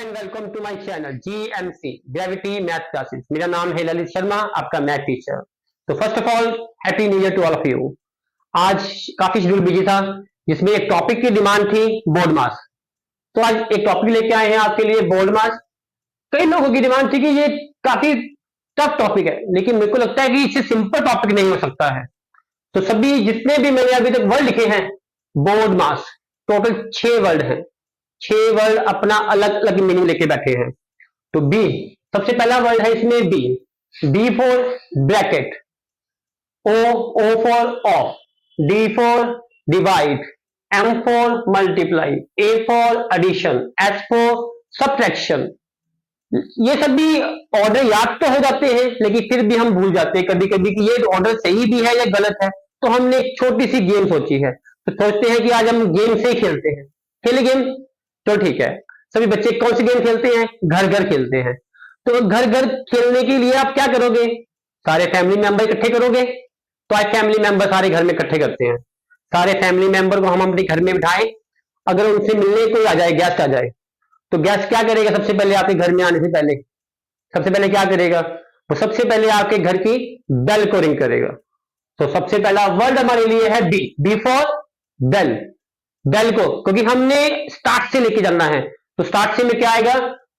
And welcome to my channel GMC gravity math classes. मेरा नाम है ललित शर्मा, आपका मैथ टीचर। तो first of all happy new year to all of you. आज काफी शेड्यूल बिजी था, जिसमें एक टॉपिक की डिमांड थी बोर्ड मास। तो आज एक टॉपिक लेके आए हैं आपके लिए, बोर्ड मास। कई लोगों की डिमांड थी कि ये काफी टफ टॉपिक है, लेकिन मेरे को लगता है कि इससे सिंपल टॉपिक नहीं हो सकता है। तो सभी जितने भी मैंने अभी तक वर्ड लिखे हैं बोर्ड मास, टोटल 6 वर्ड हैं। 6 वर्ड अपना अलग अलग मीनिंग लेके बैठे हैं। तो बी सबसे पहला वर्ड है इसमें, B for bracket, O for of, D for divide, M for multiply, A for addition, S for subtraction. ये सभी ऑर्डर याद तो हो जाते हैं, लेकिन फिर भी हम भूल जाते हैं कभी कभी कि ये ऑर्डर सही भी है या गलत है। तो हमने एक छोटी सी गेम सोची है, तो सोचते हैं कि आज हम गेम से ही खेलते हैं। खेले गेम? तो ठीक है। सभी बच्चे कौन सी गेम खेलते हैं? घर घर खेलते हैं। तो घर घर खेलने के लिए आप क्या करोगे? सारे फैमिली मेंबर इकट्ठे करोगे। तो आज फैमिली मेंबर सारे घर में इकट्ठे करते हैं। सारे फैमिली मेंबर को हम अपने घर में बिठाएं। अगर उनसे मिलने कोई आ जाए, गेस्ट आ जाए, तो गेस्ट क्या करेगा? सबसे पहले आपके घर में आने से पहले सबसे पहले क्या करेगा? वो सबसे पहले आपके घर की बेल को रिंग करेगा। तो सबसे पहला वर्ड हमारे लिए है बी फॉर बेल। बेल को, क्योंकि हमने स्टार्ट से लेके जाना है, तो स्टार्ट से में क्या आएगा?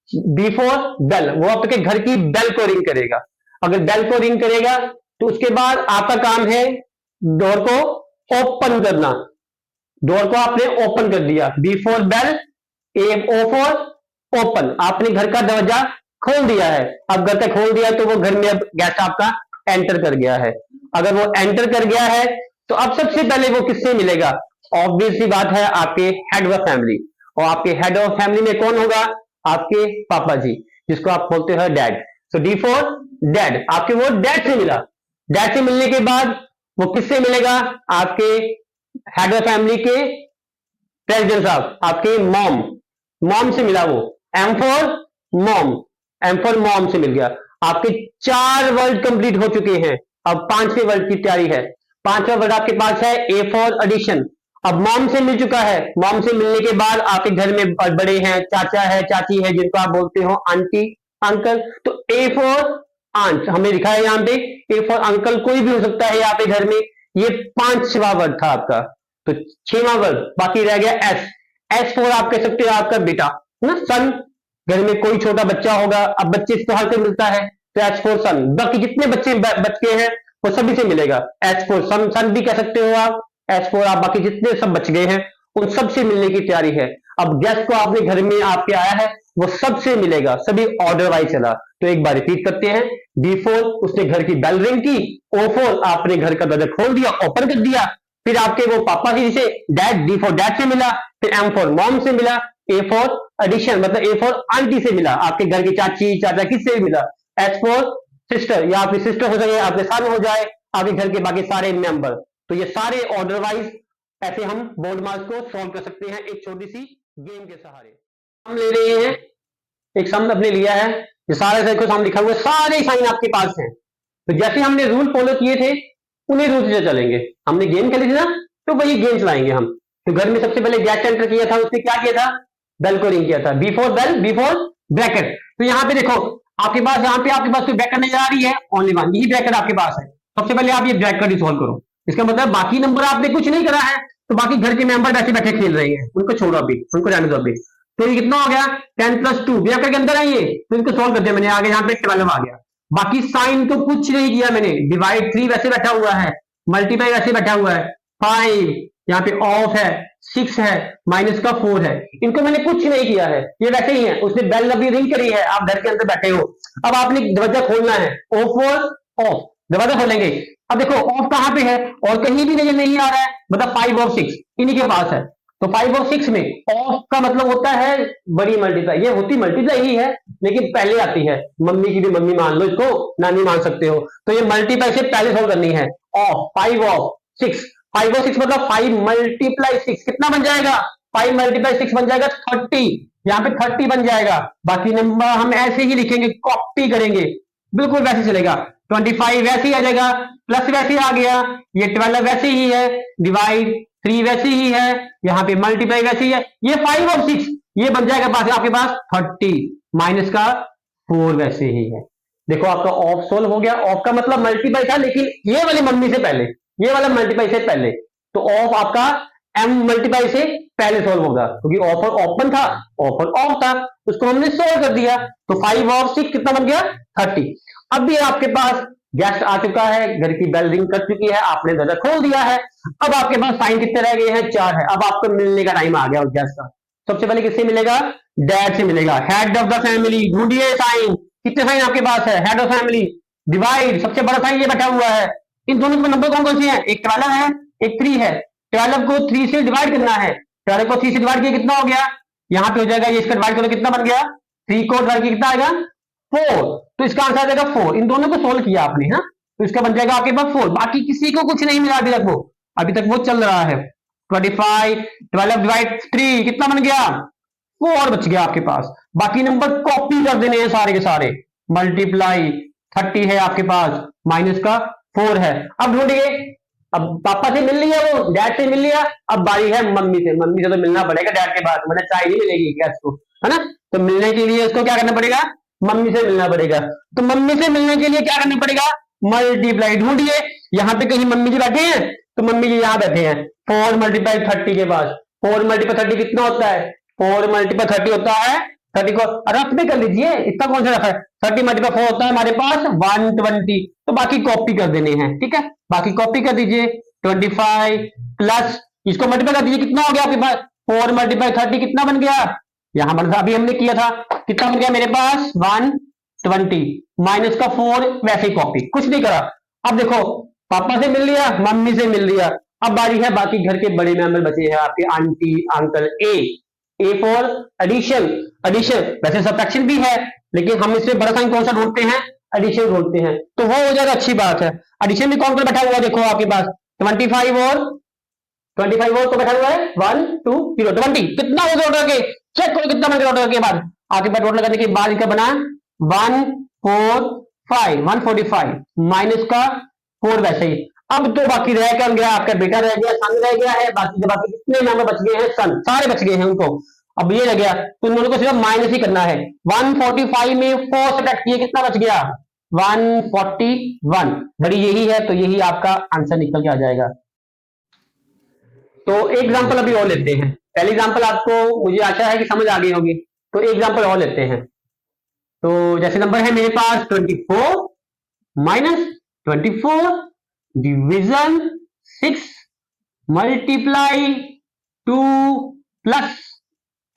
B for bell. वो आपके घर की बेल को रिंग करेगा। अगर बेल को रिंग करेगा तो उसके बाद आपका काम है डोर को ओपन करना। डोर को आपने ओपन कर दिया, B for bell, O for open. आपने घर का दरवाजा खोल दिया है। अब घर का खोल दिया तो वो घर में अब गेस्ट आपका एंटर कर गया है। अगर वो एंटर कर गया है तो अब सबसे पहले वो किससे मिलेगा? ऑब्वियस सी बात है, आपके हेड ऑफ फैमिली। और आपके हेड ऑफ फैमिली में कौन होगा? आपके पापा जी, जिसको आप बोलते हो dad. So D for dad. आपके वो डैड से मिला। डैड से मिलने के बाद वो किससे मिलेगा? आपके हेड ऑफ फैमिली के प्रेसिडेंट साहब, आपके मॉम से मिला वो। M for mom, M for mom से मिल गया। आपके 4 वर्ड कंप्लीट हो चुके हैं। अब 5वें वर्ड की तैयारी है। 5वां वर्ड आपके पास है ए फॉर एडिशन। अब मॉम से मिल चुका है। मॉम से मिलने के बाद आपके घर में बड़े हैं, चाचा है, चाची है, जिनको आप बोलते हो आंटी, अंकल। तो ए फॉर आंट हमें लिखा है यहाँ पे, ए फॉर अंकल कोई भी हो सकता है यहाँ पे घर में। ये 5वां वर्ड था आपका। तो 6वां वर्ड बाकी रह गया एस। एस फॉर आप कह सकते हो आपका बेटा ना, सन। घर में कोई छोटा बच्चा होगा, अब बच्चे से तो हर कोई मिलता है, तो एस फॉर सन। बाकी जितने बच्चे बच्चे हैं वो सभी से मिलेगा। एस फॉर सन, सन भी कह सकते हो आप। एस फॉर आप बाकी जितने सब बच गए हैं उन सब से मिलने की तैयारी है। अब गेस्ट को आपने घर में आपके आया है, वो सबसे मिलेगा। सभी ऑर्डर वाइज चला। तो एक बार रिपीट करते हैं। बी फॉर उसने घर की बेल रिंग की। ओ फॉर आपने घर का दरवाजा खोल दिया, ओपन कर दिया। फिर आपके वो पापा जी से डैड, डी फॉर डैड से मिला। फिर एम फॉर मॉम से मिला। ए फॉर एडिशन मतलब ए फॉर आंटी से मिला। आपके घर की चाची चाचा किससे मिला? एस फॉर सिस्टर, या आपकी सिस्टर हो जाए, आपके साथ हो जाए, आपके घर के बाकी सारे मेंबर। तो ये सारे ऑर्डर वाइज ऐसे हम बोर्ड मार्क्स को सॉल्व कर सकते हैं एक छोटी सी गेम के सहारे। हम ले रहे हैं एक सम अपने लिया है, ये सारे को सम लिखा हुआ है, सारे साइन आपके पास हैं। तो जैसे हमने रूल फॉलो किए थे उन्हीं रूल से चलेंगे। हमने गेम खेली थी ना, तो वही गेम चलाएंगे हम। तो घर में सबसे पहले गेस्ट एंटर किया था, उसने क्या किया था? बेल को रिंग किया था। B for bell, B for bracket. तो यहाँ पे देखो आपके पास, यहाँ पे आपके पास कोई ब्रैकेट नजर आ रही है? ओनली वन, यही ब्रैकेट आपके पास है। सबसे पहले आप ये ब्रैकेट ही सॉल्व करो। इसका मतलब बाकी नंबर आपने कुछ नहीं करा है, तो बाकी घर के मेंबर बैठे बैठे खेल रहे हैं, उनको छोड़ो अभी, उनको जाने दो अभी। तो ये कितना हो गया? 10 + 2 ब्रैकेट के अंदर आइए, तो इनको सॉल्व कर दिया मैंने। आगे यहाँ पे 12 आ गया। बाकी साइन तो कुछ नहीं किया मैंने। डिवाइड 3 वैसे बैठा हुआ है, मल्टीप्लाई वैसे बैठा हुआ है, 5 यहाँ पे ऑफ है, 6 है, माइनस का 4 है। इनको मैंने कुछ नहीं किया है, ये वैसे ही है। उसने बेल अभी रिंग करी है, आप घर के अंदर बैठे हो। अब आपने दरवाजा खोलना है, ओ फॉर ऑफ, दरवाजा खोलेंगे। अब देखो ऑफ कहां पे है और कहीं भी नजर नहीं आ रहा है, मतलब 5 और 6 इन्हीं के पास है। तो 5 और 6 में ऑफ का मतलब होता है बड़ी मल्टीप्लाई। ये होती मल्टीप्लाई ही है, लेकिन पहले आती है। मम्मी की भी मम्मी मान लो, इसको नानी मान सकते हो। तो ये मल्टीप्लाई से पहले सॉल्व करनी है। ऑफ 5 ऑफ 6, 5 और 6 मतलब 5 × 6 कितना बन जाएगा? 5 × 6 बन जाएगा 30। यहाँ पे 30 बन जाएगा। बाकी नंबर हम ऐसे ही लिखेंगे, कॉपी करेंगे। बिल्कुल वैसे चलेगा। 25 वैसे ही आ जाएगा, प्लस वैसे ही आ गया, ये 12 वैसे ही है, डिवाइड 3 वैसे ही है, यहाँ पे मल्टीप्लाई वैसे ही है, ये 5 और 6 ये बन जाएगा पास आपके पास 30, माइनस का 4 वैसे ही है। देखो आपका ऑफ सोल्व हो गया। ऑफ का मतलब मल्टीप्लाई था, लेकिन ये वाली मम्मी से पहले, ये वाला मल्टीप्लाई से पहले, तो ऑफ आपका एम मल्टीप्लाई से पहले सोल्व होगा, क्योंकि ऑफर ओपन था, ऑफर ऑफ था, उसको हमने सोल्व कर दिया। तो 5 और 6 कितना बन गया 30। अब भी आपके पास गेस्ट आ चुका है, घर की बेल रिंग कर चुकी है, आपने दरवाजा खोल दिया है। अब आपके पास साइन कितने रह गए हैं 4 है। अब आपको मिलने का टाइम आ गया उस गेस्ट का। सबसे पहले किससे मिलेगा, डैड से मिलेगा। हेड ऑफ द फैमिली ढूंढिए साइन, कितने साइन आपके पास है, हेड ऑफ फैमिली, डिवाइड सबसे बड़ा साइन ये बैठा हुआ है। इन दोनों के नंबर कौन कौन से हैं, एक 12 है, एक 3 है। 12 को 3 से डिवाइड करना है, 12 को 3 से डिवाइड किया कितना हो गया, यहाँ पे हो जाएगा, ये इसका डिवाइड करो कितना बन गया, 3 को डिवाइड किया कितना आएगा 4, तो इसका आंसर आ जाएगा 4। इन दोनों को सोल्व किया आपने, हाँ, तो इसका बन जाएगा आपके पास 4। बाकी किसी को कुछ नहीं मिला अभी तक वो चल रहा है। 25 12 डिवाइड 3 कितना बन गया 4 बच गया आपके पास। बाकी नंबर कॉपी कर देने हैं सारे के सारे। मल्टीप्लाई 30 है आपके पास, माइनस का 4 है। अब ढूंढिए, अब पापा से मिल लिया, वो डैड से मिल लिया, अब बारी है मम्मी से। मम्मी से तो मिलना पड़ेगा डैड के बाद, वरना चाय नहीं मिलेगी गैस को, है ना। तो मिलने के लिए उसको क्या करना पड़ेगा, मम्मी से मिलना पड़ेगा। तो मम्मी से मिलने के लिए क्या करना पड़ेगा, मल्टीप्लाई। ढूंढिए, यहाँ पे कहीं मम्मी जी बैठे हैं, तो मम्मी जी यहाँ बैठे हैं। 4 मल्टीप्लाई 30 के पास, 4 मल्टीप्लाई 30 कितना होता है, 4 मल्टीप्लाई 30 होता है, 30 को रफ में कर लीजिए, इतना कौन सा रफ है, 30 मल्टीप्लाई 4 होता है हमारे पास 120। तो बाकी कॉपी कर देने हैं, ठीक है, बाकी कॉपी कर दीजिए। 25 प्लस इसको मल्टीप्लाई कर दीजिए, कितना हो गया आपके पास, 4 मल्टीप्लाई 30 कितना बन गया, यहां बन अभी हमने किया था, कितना बन गया मेरे पास 120, माइनस का 4 वैसे ही कॉपी, कुछ नहीं करा। अब देखो, पापा से मिल लिया, मम्मी से मिल लिया, अब बारी है बाकी घर के बड़े मेंबर बचे हैं आपके, aunty uncle. A for addition, addition वैसे सब्ट्रैक्शन भी है, लेकिन हम इसमें बड़ा साइन कौन सा ढूंढते हैं, एडिशन ढूंढते हैं, तो वो हो जाएगा, अच्छी बात है। एडिशन में कौन कौन बैठा हुआ है, देखो आपके पास 25 और तो बैठा हुआ है 1 2 0 20, कितना हो गया ऑर्डर के, चेक करो कितना बन गया ऑर्डर के बाद। आगे बाद ऑर्डर लगाने के बाद इसका बना 145 माइनस का 4 वैसे ही। अब तो बाकी रह क्या गया, आपका बेटा रह गया, सन रह गया है, बाकी कितने मेंबर बच गए हैं, सन सारे बच गए हैं उनको। अब ये रह गया, तो इन दोनों को सिर्फ माइनस ही करना है। 145 में 4 सब्ट्रैक्ट किए, कितना बच गया 141, बड़ी यही है, तो यही आपका आंसर निकल के आ जाएगा। तो एक एग्जांपल अभी और लेते हैं। पहली एग्जांपल आपको मुझे आशा है कि समझ आ गई होगी, तो एक एग्जांपल और लेते हैं। तो जैसे नंबर है मेरे पास 24 माइनस 24 डिवीजन 6 मल्टीप्लाई 2 प्लस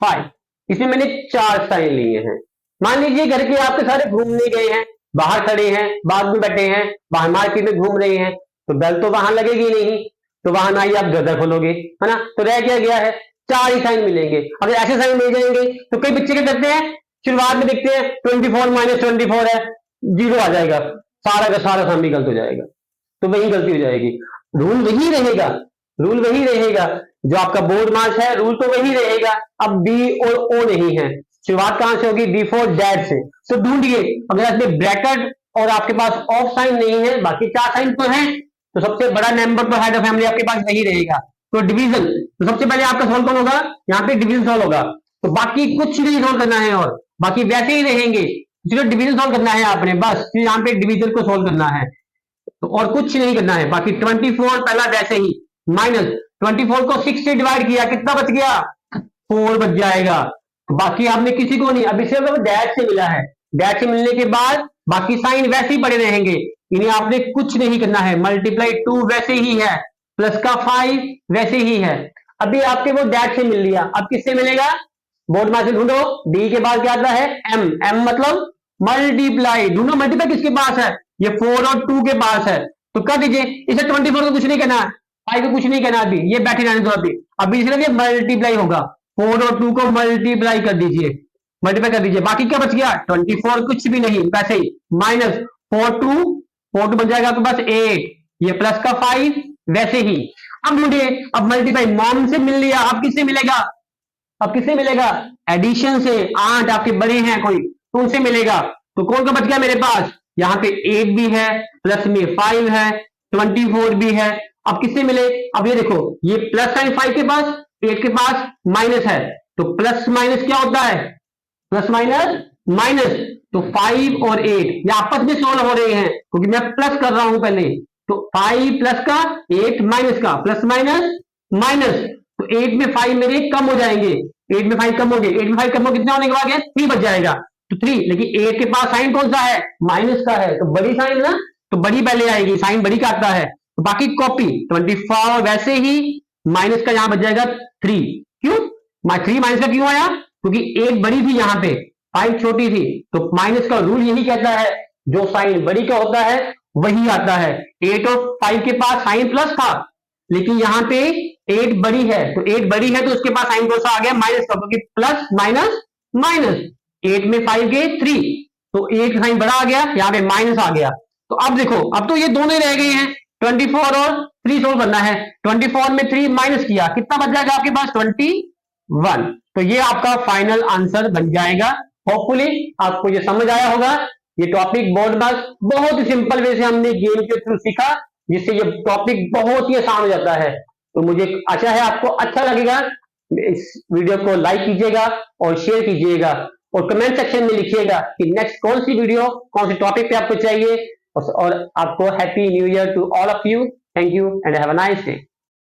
5। इसमें मैंने 4 साइन लिए हैं। मान लीजिए घर के आपके सारे घूमने गए हैं, बाहर खड़े हैं, बाग में बैठे हैं, बाहर मार्केट में घूम रहे हैं, तो बेल तो वहां लगेगी नहीं, तो वहां ना ही आप गर्दन खोलोगे, है ना, तो रह क्या गया है 4 ही साइन मिलेंगे। अगर ऐसे साइन मिल जाएंगे तो कई बच्चे क्या करते हैं, शुरुआत में देखते हैं 24 माइनस 24 है, 0 आ जाएगा, सारा का सारा साम भी गलत हो जाएगा, तो वही गलती हो जाएगी। रूल वही रहेगा, रूल वही रहेगा, जो आपका बोर्ड मार्क्स है रूल तो वही रहेगा। अब बी और ओ नहीं है, शुरुआत कहां से होगी, बिफोर डैड से। तो ढूंढिए, अगर इसमें ब्रैकेट और आपके पास ऑफ साइन नहीं है, बाकी 4 साइन तो है, तो सबसे बड़ा नंबर तो हेड ऑफ फैमिली आपके पास वही रहेगा। तो डिवीजन, तो सबसे पहले आपका सॉल्व कौन होगा, यहाँ पे डिवीजन सॉल्व होगा, तो बाकी कुछ नहीं सॉल्व करना है, और बाकी वैसे ही रहेंगे, सिर्फ डिवीजन सॉल्व करना है आपने, बस फिर यहाँ पे डिवीजन को सॉल्व करना है, तो और कुछ नहीं करना है। बाकी 24 पहला वैसे ही, माइनस 24 को 6 से डिवाइड किया, कितना बच गया 4 बच जाएगा। तो बाकी आपने किसी को नहीं, अभी सिर्फ डैड से मिला है, डैड से मिलने के बाद बाकी साइन वैसे ही पड़े रहेंगे, इन्हें आपने कुछ नहीं करना है। मल्टीप्लाई 2 वैसे ही है, प्लस का 5 वैसे ही है। अभी आपके वो डैड से मिल लिया, अब किससे मिलेगा, बोर्ड में से ढूंढो, डी के बाद क्या आता है एम, एम मतलब मल्टीप्लाई, ढूंढो मल्टीप्लाई किसके पास है, ये 4 और 2 के पास है, तो कर दीजिए। इसे 24 को कुछ नहीं करना, 5 को कुछ नहीं करना, अभी ये बैठे रहने दो, अभी सिर्फ ये मल्टीप्लाई होगा, 4 और 2 को मल्टीप्लाई कर दीजिए, मल्टीप्लाई कर दीजिए, बाकी क्या बच गया 24 कुछ भी नहीं, वैसे ही माइनस 4 2 बन जाएगा आपके पास 8, ये प्लस का 5 वैसे ही। अब ढूंढिए, अब मल्टीप्लाई मॉम से मिल लिया, अब किससे मिलेगा, अब किससे मिलेगा, एडिशन से, 8 आपके बड़े हैं कोई, तो उनसे मिलेगा, तो कौन सा बच गया मेरे पास यहाँ पे 8 भी है, प्लस में 5 है, 24 भी है। अब किससे मिले? अब ये देखो, ये प्लस साइन 5 के पास, 8 के पास माइनस है, तो प्लस माइनस क्या होता है? Plus minus minus. तो 5 और 8 ये आपस में सोल्व हो रहे हैं, क्योंकि मैं प्लस कर रहा हूं पहले। तो 5 प्लस का, 8 माइनस का, प्लस माइनस माइनस। तो 8 में 5 मेरे कम हो जाएंगे, 8 में 5 कम हो गए, 8 में 5 कम हो कितना होने के बाद 3 बच जाएगा। तो 3, लेकिन 8 के पास साइन कौन सा है? माइनस का है, तो बड़ी साइन ना, तो बड़ी पहले आएगी, साइन बड़ी का आता है। तो बाकी कॉपी 24, वैसे ही माइनस का यहां बच जाएगा 3। क्यों 3 माइनस का क्यों आया? क्योंकि 8 बड़ी थी यहां पे, 5 छोटी थी। तो माइनस का रूल यही कहता है, जो साइन बड़ी का होता है वही आता है। 8 और 5 के पास साइन प्लस था, लेकिन यहां पे 8 बड़ी है, तो 8 बड़ी है तो उसके पास साइन कौन सा आ गया? माइनस का, क्योंकि प्लस माइनस माइनस। 8 में 5 गए 3, तो 8 साइन बड़ा आ गया, यहां पे माइनस आ गया। तो अब देखो, अब तो ये दोनों रह गए हैं, 24 और 3 सोल्व करना है। 24 में 3 माइनस किया, कितना बच जाएगा आपके पास? 21। तो ये आपका फाइनल आंसर बन जाएगा। होपफुली आपको ये समझ आया होगा। ये टॉपिक बोर्ड में बहुत ही सिंपल वे से हमने गेम के थ्रू सीखा, जिससे ये टॉपिक बहुत ही आसान हो जाता है। तो मुझे आशा है आपको अच्छा लगेगा। इस वीडियो को लाइक कीजिएगा और शेयर कीजिएगा, और कमेंट सेक्शन में लिखिएगा कि नेक्स्ट कौन सी वीडियो, कौन सी टॉपिक पे आपको चाहिए। और आपको happy new year to all of you. Thank you and have a nice day.